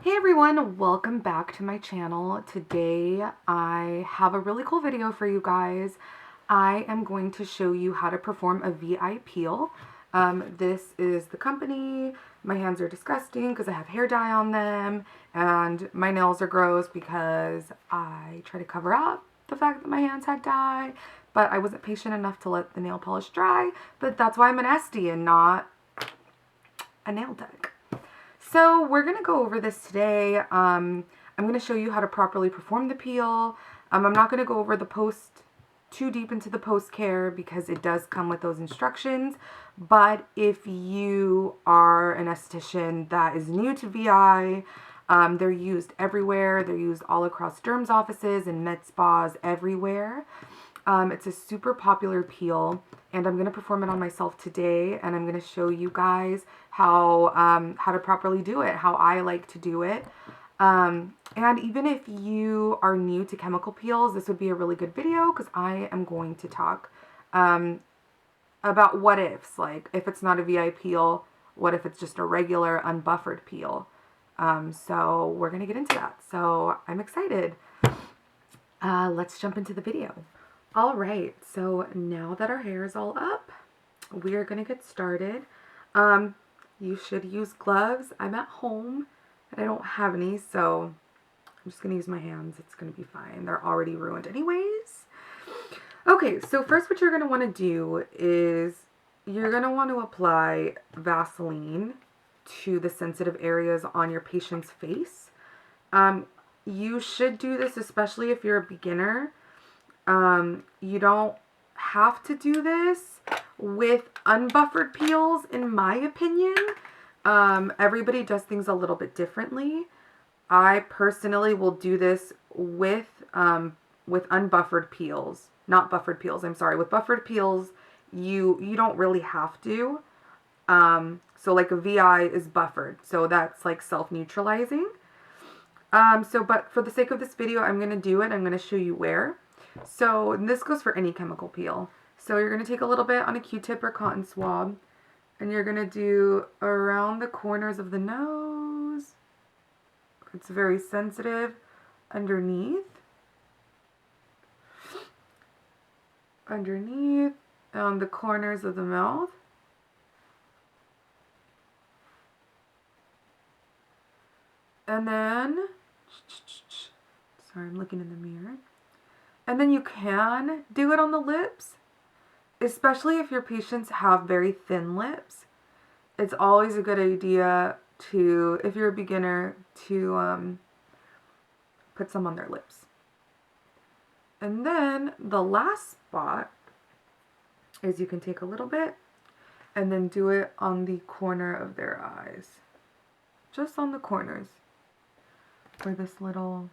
Hey everyone, welcome back to my channel. Today I have a really cool video for you guys. I am going to show you how to perform a VI peel. This is the company. My hands are disgusting because I have hair dye on them, and my nails are gross because I try to cover up the fact that my hands had dye, but I wasn't patient enough to let the nail polish dry. But that's why I'm an Esty and not a nail tech. So we're going to go over this today. I'm going to show you how to properly perform the peel. I'm not going to go over the too deep into the post care because it does come with those instructions. But if you are an esthetician that is new to VI, they're used everywhere. They're used all across derms offices and med spas everywhere. It's a super popular peel, and I'm going to perform it on myself today, and I'm going to show you guys how to properly do it, how I like to do it. And even if you are new to chemical peels, this would be a really good video because I am going to talk about what ifs, like if it's not a VI peel, what if it's just a regular unbuffered peel. So we're going to get into that. So I'm excited. Let's jump into the video. All right, so now that our hair is all up, we are going to get started. You should use gloves. I'm at home and I don't have any, so I'm just going to use my hands. It's going to be fine. They're already ruined anyways. Okay, so first what you're going to want to do is you're going to want to apply Vaseline to the sensitive areas on your patient's face. You should do this especially if you're a beginner. You don't have to do this with unbuffered peels, in my opinion. Everybody does things a little bit differently. I personally will do this with unbuffered peels, not buffered peels. I'm sorry. With buffered peels, you don't really have to. So like a VI is buffered, so that's like self-neutralizing. But for the sake of this video, I'm going to do it. I'm going to show you where. So, and this goes for any chemical peel. So you're going to take a little bit on a Q-tip or cotton swab, and you're going to do around the corners of the nose. It's very sensitive. Underneath, on the corners of the mouth. And then, sorry, I'm looking in the mirror. And then you can do it on the lips, especially if your patients have very thin lips. It's always a good idea to, if you're a beginner, to put some on their lips. And then the last spot is you can take a little bit and then do it on the corner of their eyes. Just on the corners where this little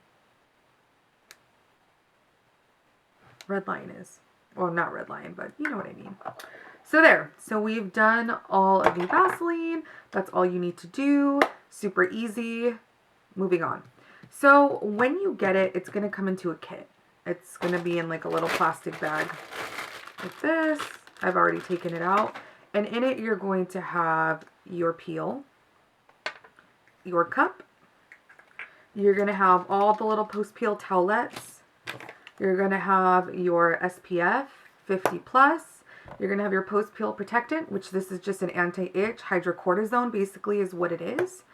red line is. Well, not red line, but you know what I mean. So there. So we've done all of the Vaseline. That's all you need to do. Super easy. Moving on. So when you get it, it's going to come into a kit. It's going to be in like a little plastic bag like this. I've already taken it out. And in it, you're going to have your peel, your cup. You're going to have all the little post-peel towelettes. You're going to have your SPF 50+. You're going to have your post-peel protectant, which this is just an anti-itch. Hydrocortisone basically is what it is.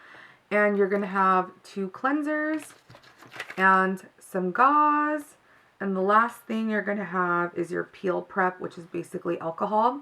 And you're going to have 2 cleansers and some gauze. And the last thing you're going to have is your peel prep, which is basically alcohol.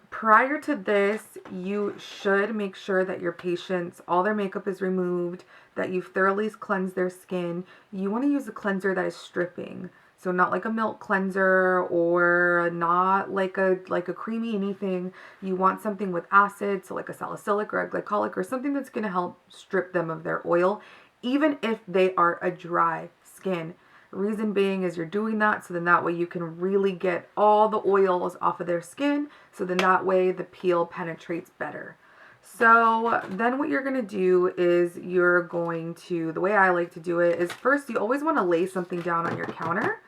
Prior to this, you should make sure that your patients, all their makeup is removed, that you've thoroughly cleansed their skin. You want to use a cleanser that is stripping. So not like a milk cleanser or not like a creamy anything. You want something with acid, so like a salicylic or a glycolic or something that's going to help strip them of their oil, even if they are a dry skin. Reason being is you're doing that so then that way you can really get all the oils off of their skin, so then that way the peel penetrates better. So then what you're going to do is you're going to, the way I like to do it is first you always want to lay something down on your counter.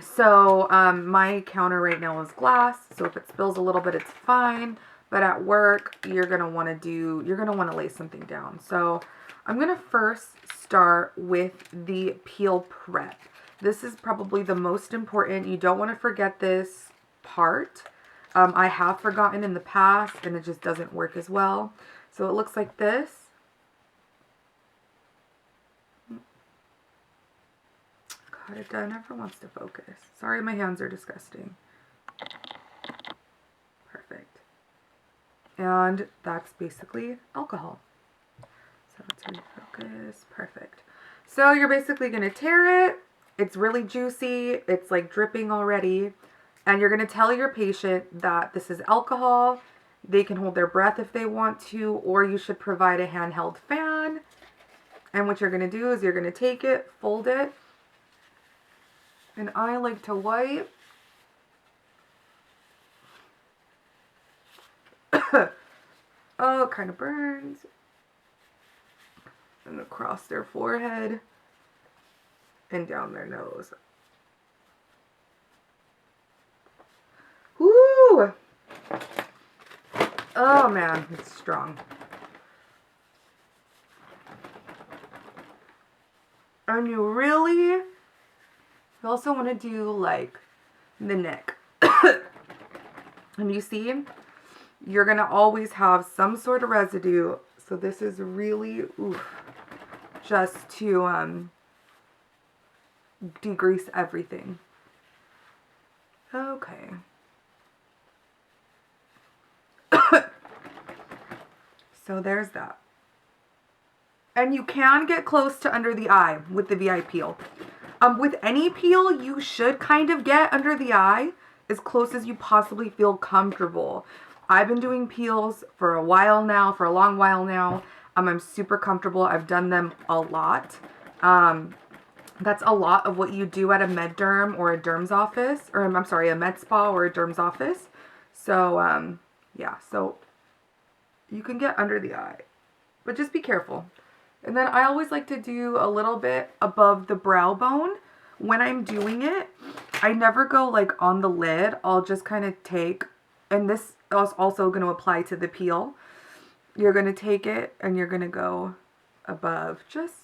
So my counter right now is glass, so if it spills a little bit it's fine, but at work, you're going to want to lay something down. So I'm going to first start with the peel prep. This is probably the most important. You don't want to forget this part. I have forgotten in the past, and it just doesn't work as well. So it looks like this. God, it never wants to focus. Sorry, my hands are disgusting. Perfect. And that's basically alcohol. So let's refocus. Perfect. So you're basically going to tear it. It's really juicy. It's like dripping already. And you're going to tell your patient that this is alcohol. They can hold their breath if they want to, or you should provide a handheld fan. And what you're going to do is you're going to take it, fold it. And I like to wipe. Oh, it kind of burns. And across their forehead and down their nose. Woo! Oh man, it's strong. And you also want to do like the neck. And you see, you're going to always have some sort of residue. So this is really, just to degrease everything. Okay. So there's that. And you can get close to under the eye with the VI peel. With any peel, you should kind of get under the eye as close as you possibly feel comfortable. I've been doing peels for a while now, for a long while now. I'm super comfortable. I've done them a lot. That's a lot of what you do at a med derm or a derm's office, or I'm sorry, a med spa or a derm's office. So, yeah, so you can get under the eye, but just be careful. And then I always like to do a little bit above the brow bone. When I'm doing it, I never go like on the lid. I'll just kind of take, and this is also going to apply to the peel. You're going to take it and you're going to go above, just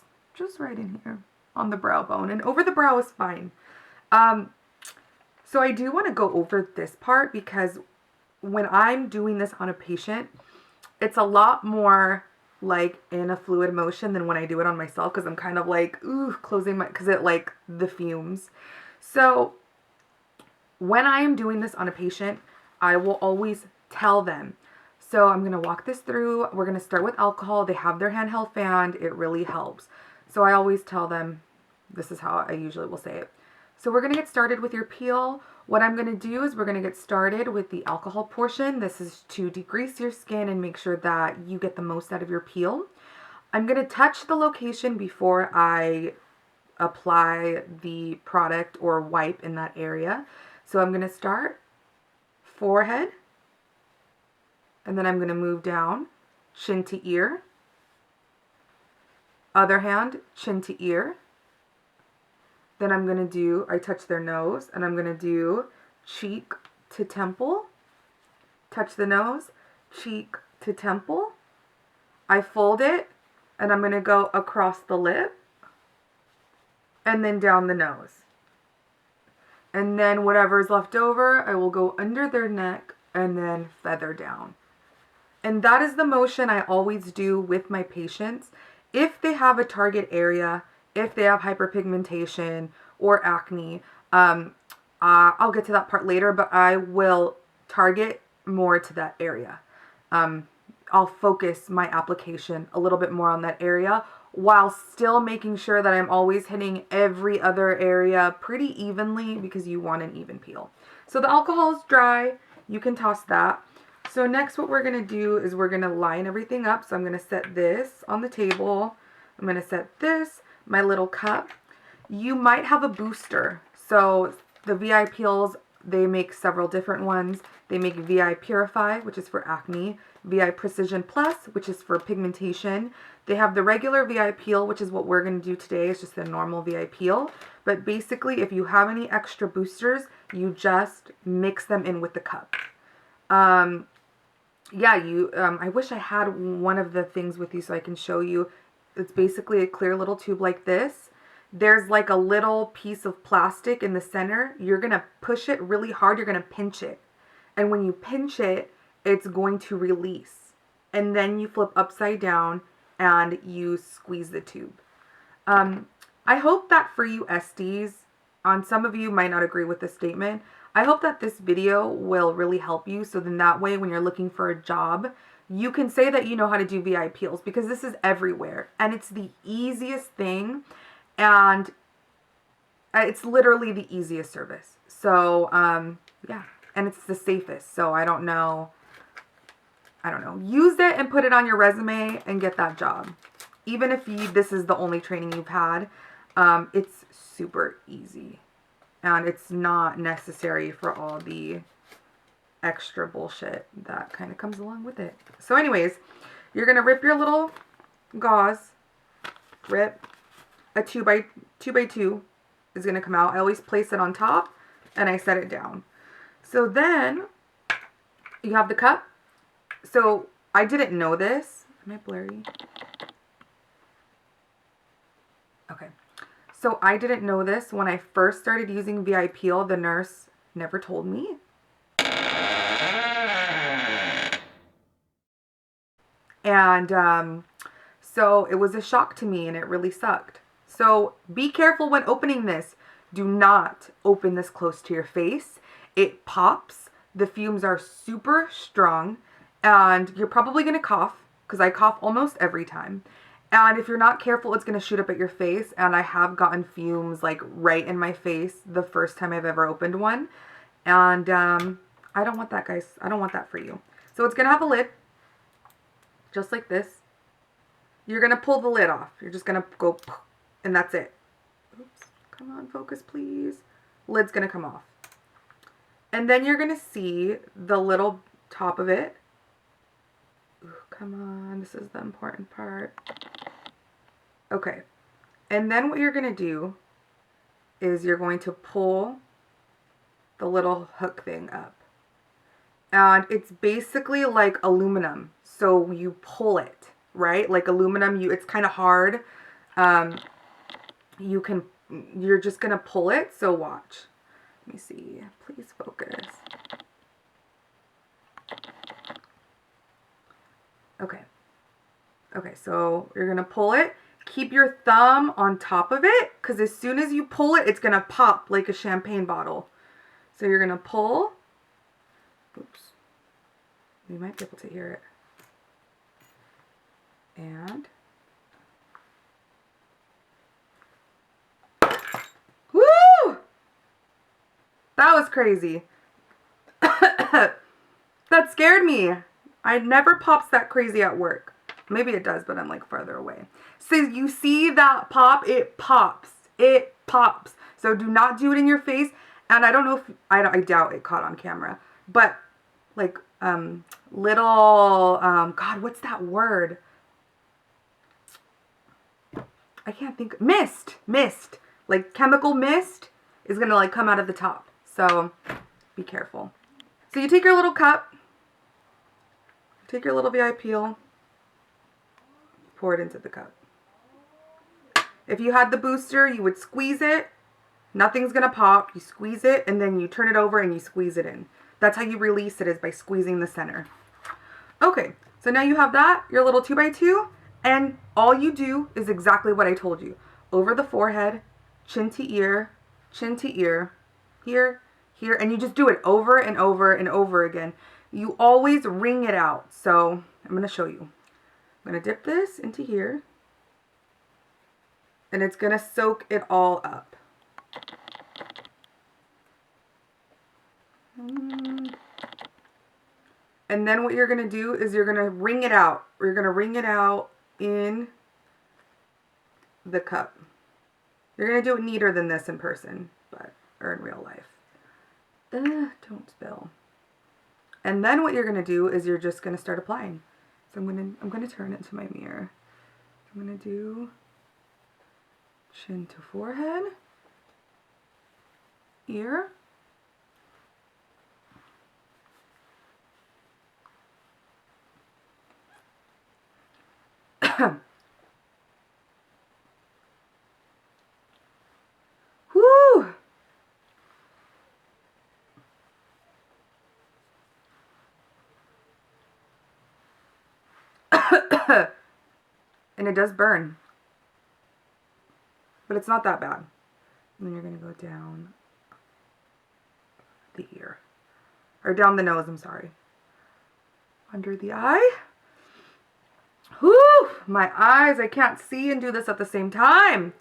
right in here on the brow bone, and over the brow is fine. So I do want to go over this part because when I'm doing this on a patient, it's a lot more like in a fluid motion than when I do it on myself, because I'm kind of like, closing my, because it like the fumes. So when I am doing this on a patient, I will always tell them. So I'm going to walk this through. We're going to start with alcohol. They have their handheld fan. It really helps. So I always tell them, this is how I usually will say it. So we're going to get started with your peel. What I'm going to do is we're going to get started with the alcohol portion. This is to degrease your skin and make sure that you get the most out of your peel. I'm going to touch the location before I apply the product or wipe in that area. So I'm going to start forehead, and then I'm going to move down, chin to ear. Other hand, chin to ear. Then I'm going to do, I touch their nose, and I'm going to do cheek to temple. Touch the nose, cheek to temple. I fold it, and I'm going to go across the lip, and then down the nose. And then whatever is left over, I will go under their neck and then feather down. And that is the motion I always do with my patients. If they have a target area, if they have hyperpigmentation or acne, I'll get to that part later, but I will target more to that area. I'll focus my application a little bit more on that area while still making sure that I'm always hitting every other area pretty evenly, because you want an even peel. So the alcohol is dry. You can toss that. So next what we're going to do is we're going to line everything up. So I'm going to set this on the table. I'm going to set this, my little cup. You might have a booster. So the VI peels, they make several different ones. They make VI Purify, which is for acne, VI Precision Plus, which is for pigmentation. They have the regular VI peel, which is what we're going to do today. It's just a normal VI peel. But basically, if you have any extra boosters, you just mix them in with the cup. yeah, you, I wish I had one of the things with you so I can show you. It's basically a clear little tube like this. There's like a little piece of plastic in the center. You're going to push it really hard. You're going to pinch it. And when you pinch it, it's going to release. And then you flip upside down and you squeeze the tube. I hope that for you Esties, some of you might not agree with this statement. I hope that this video will really help you, so then that way when you're looking for a job, you can say that you know how to do VI peels, because this is everywhere and it's the easiest thing, and it's literally the easiest service. So yeah, and it's the safest. So I don't know, use it and put it on your resume and get that job. Even if this is the only training you've had, it's super easy. And it's not necessary for all the extra bullshit that kind of comes along with it. So anyways, you're going to rip your little gauze, rip a 2x2 is going to come out. I always place it on top and I set it down. So then you have the cup. So I didn't know this. Am I blurry? Okay. So I didn't know this when I first started using VI Peel. The nurse never told me. And so it was a shock to me and it really sucked. So be careful when opening this. Do not open this close to your face. It pops. The fumes are super strong and you're probably going to cough, because I cough almost every time. And if you're not careful, it's going to shoot up at your face. And I have gotten fumes like right in my face the first time I've ever opened one. And I don't want that, guys. I don't want that for you. So it's going to have a lid, just like this. You're going to pull the lid off. You're just going to go, and that's it. Oops. Come on, focus, please. Lid's going to come off. And then you're going to see the little top of it. Ooh, come on. This is the important part. Okay, and then what you're going to do is you're going to pull the little hook thing up. And it's basically like aluminum. So you pull it, right? Like aluminum, it's kind of hard. You're just going to pull it. So watch. Let me see. Please focus. Okay. Okay, so you're going to pull it. Keep your thumb on top of it, because as soon as you pull it, it's going to pop like a champagne bottle. So you're going to pull. Oops. You might be able to hear it. And. Woo! That was crazy. That scared me. I never pops that crazy at work. Maybe it does, but I'm like farther away. So you see that pop? It pops. It pops. So do not do it in your face. And I don't know if, I doubt it caught on camera. But like little, God, what's that word? I can't think. Mist. Like chemical mist is going to like come out of the top. So be careful. So you take your little cup. Take your little VI Peel. Pour it into the cup. If you had the booster, you would squeeze it. Nothing's going to pop. You squeeze it and then you turn it over and you squeeze it in. That's how you release it, is by squeezing the center. Okay, so now you have that, your little 2x2, and all you do is exactly what I told you. Over the forehead, chin to ear, here, here, and you just do it over and over and over again. You always wring it out. So I'm going to show you. I'm going to dip this into here. And it's going to soak it all up. And then what you're going to do is you're going to wring it out. You're going to wring it out in the cup. You're going to do it neater than this in person, or in real life. Don't spill. And then what you're going to do is you're just going to start applying. So I'm going to turn it to my mirror. I'm going to do chin to forehead, ear, Whoo! And it does burn. But it's not that bad. And then you're going to go down the ear. Or down the nose, I'm sorry. Under the eye. Whoo! My eyes, I can't see and do this at the same time.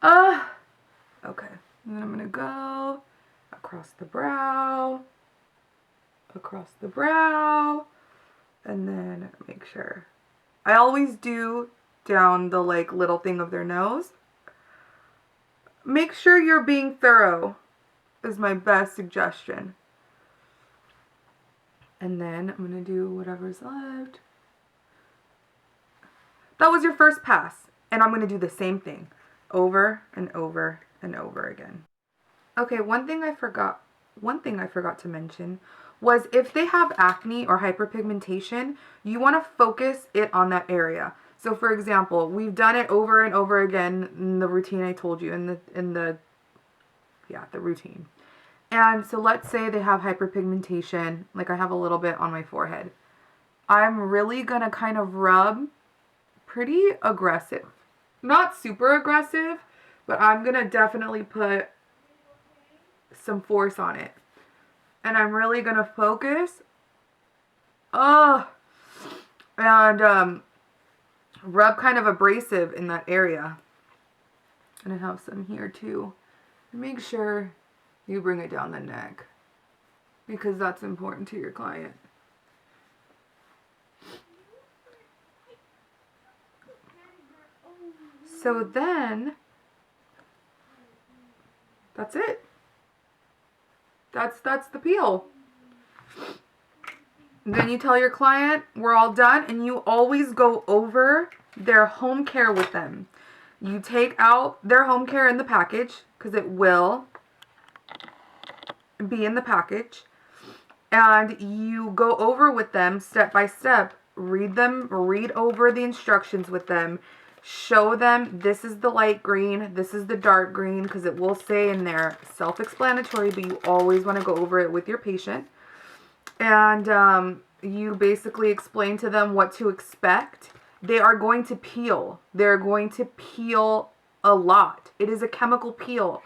Okay. And then I'm going to go across the brow. Across the brow. And then make sure. I always do down the like little thing of their nose. Make sure you're being thorough is my best suggestion. And then I'm going to do whatever's left. That was your first pass. And I'm going to do the same thing over and over and over again. Okay, one thing I forgot to mention was if they have acne or hyperpigmentation, you want to focus it on that area. So for example, we've done it over and over again in the routine I told you, the routine. And so let's say they have hyperpigmentation, like I have a little bit on my forehead. I'm really going to kind of rub pretty aggressive. Not super aggressive, but I'm going to definitely put some force on it. And I'm really going to focus. And rub kind of abrasive in that area. And I have some here too. Make sure you bring it down the neck, because that's important to your client. So then, that's it. That's the peel. Then you tell your client, we're all done, and you always go over their home care with them. You take out their home care in the package, because it will be in the package, and you go over with them step by step. Read over the instructions with them. Show them this is the light green, this is the dark green, because it will say in there, self-explanatory, but you always want to go over it with your patient. And you basically explain to them what to expect. They are going to peel. They're going to peel a lot. It is a chemical peel.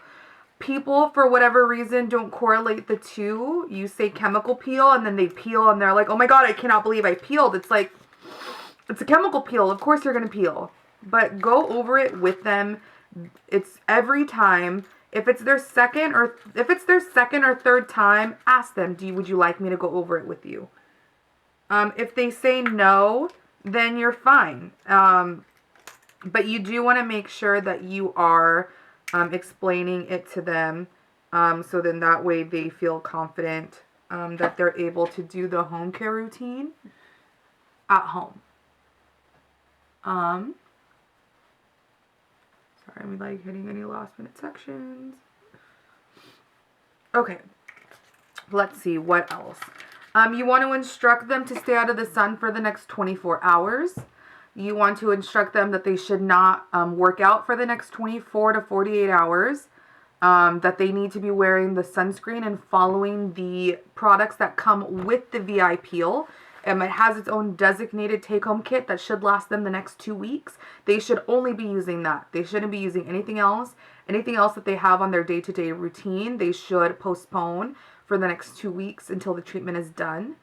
People, for whatever reason, don't correlate the two. You say chemical peel, and then they peel, and they're like, oh my God, I cannot believe I peeled. It's like, it's a chemical peel. Of course you're going to peel. But go over it with them. It's every time. If it's their second or third time, ask them, would you like me to go over it with you? If they say no, then you're fine. But you do want to make sure that you are explaining it to them, so then that way they feel confident that they're able to do the home care routine at home. Sorry, I'm like hitting any last minute sections. Okay, let's see, what else? You want to instruct them to stay out of the sun for the next 24 hours. You want to instruct them that they should not work out for the next 24 to 48 hours. That they need to be wearing the sunscreen and following the products that come with the VI Peel. It has its own designated take-home kit that should last them the next 2 weeks. They should only be using that. They shouldn't be using anything else. Anything else that they have on their day-to-day routine, they should postpone for the next 2 weeks until the treatment is done.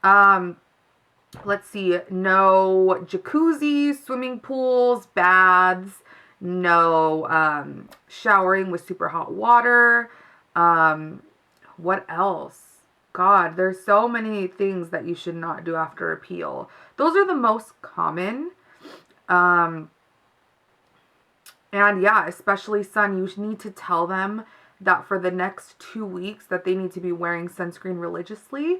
Let's see. No jacuzzis, swimming pools, baths. No showering with super hot water. What else? God, there's so many things that you should not do after a peel. Those are the most common. And yeah, especially sun, you need to tell them that for the next 2 weeks that they need to be wearing sunscreen religiously.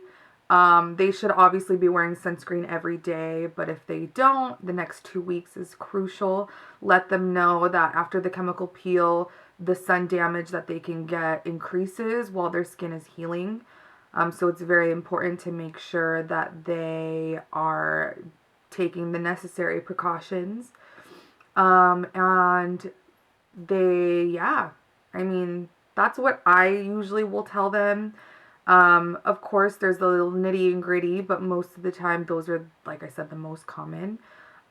They should obviously be wearing sunscreen every day, but if they don't, the next 2 weeks is crucial. Let them know that after the chemical peel, the sun damage that they can get increases while their skin is healing. So it's very important to make sure that they are taking the necessary precautions. And yeah, I mean, that's what I usually will tell them. Of course, there's the little nitty and gritty, but most of the time, those are, like I said, the most common.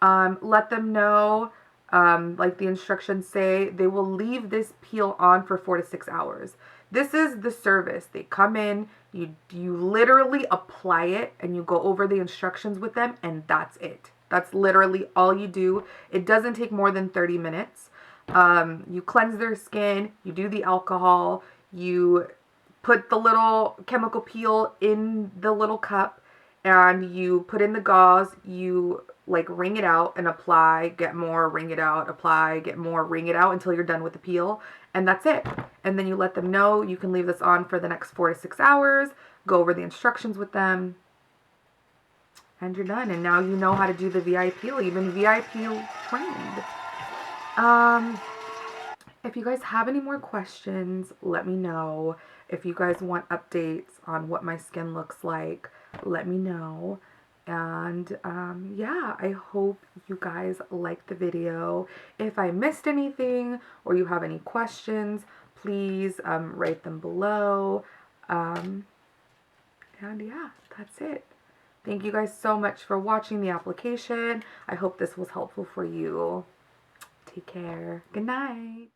Let them know, like the instructions say, they will leave this peel on for 4 to 6 hours. This is the service. They come in, you literally apply it, and you go over the instructions with them, and that's it. That's literally all you do. It doesn't take more than 30 minutes. You cleanse their skin, you do the alcohol, you put the little chemical peel in the little cup, and you put in the gauze, you like wring it out and apply, get more, wring it out, apply, get more, wring it out until you're done with the peel, and that's it. And then you let them know you can leave this on for the next 4 to 6 hours, go over the instructions with them, and you're done. And now you know how to do the VIP, even VIP trained. If you guys have any more questions, let me know. If you guys want updates on what my skin looks like, let me know. And yeah, I hope you guys liked the video. If I missed anything or you have any questions, please write them below. And yeah, that's it. Thank you guys so much for watching the application. I hope this was helpful for you. Take care. Good night.